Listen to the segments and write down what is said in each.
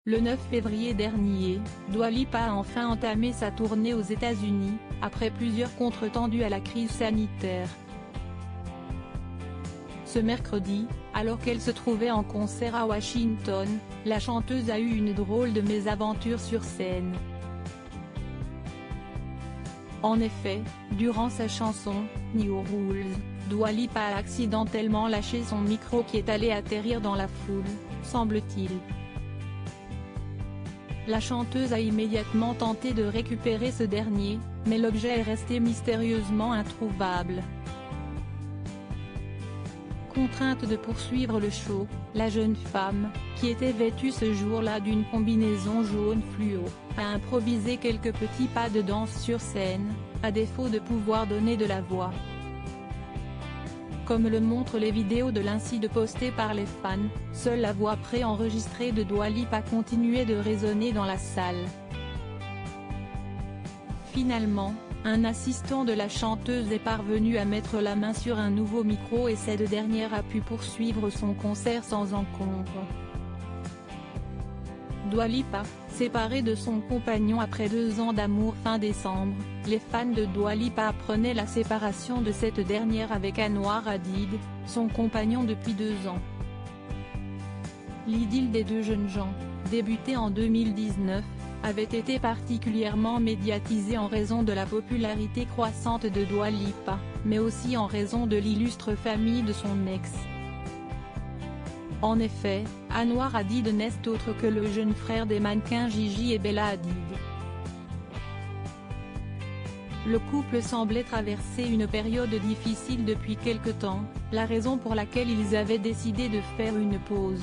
Le 9 février dernier, Dua Lipa a enfin entamé sa tournée aux États-Unis, après plusieurs contretemps dus à la crise sanitaire. Ce mercredi, alors qu'elle se trouvait en concert à Washington, la chanteuse a eu une drôle de mésaventure sur scène. En effet, durant sa chanson « New Rules », Dua Lipa a accidentellement lâché son micro qui est allé atterrir dans la foule, semble-t-il. La chanteuse a immédiatement tenté de récupérer ce dernier, mais l'objet est resté mystérieusement introuvable. Contrainte de poursuivre le show, la jeune femme, qui était vêtue ce jour-là d'une combinaison jaune fluo, a improvisé quelques petits pas de danse sur scène, à défaut de pouvoir donner de la voix. Comme le montrent les vidéos de l'incide postées par les fans, seule la voix préenregistrée de Dua Lipa continuait de résonner dans la salle. Finalement, un assistant de la chanteuse est parvenu à mettre la main sur un nouveau micro et cette dernière a pu poursuivre son concert sans encombre. Dua Lipa, séparée de son compagnon après 2 ans d'amour fin décembre, les fans de Dua Lipa apprenaient la séparation de cette dernière avec Anwar Hadid, son compagnon depuis 2 ans. L'idylle des deux jeunes gens, débutée en 2019, avait été particulièrement médiatisée en raison de la popularité croissante de Dua Lipa, mais aussi en raison de l'illustre famille de son ex. En effet, Anwar Hadid n'est autre que le jeune frère des mannequins Gigi et Bella Hadid. Le couple semblait traverser une période difficile depuis quelque temps, la raison pour laquelle ils avaient décidé de faire une pause.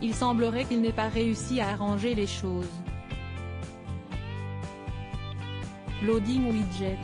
Il semblerait qu'il n'ait pas réussi à arranger les choses. Loading Widget.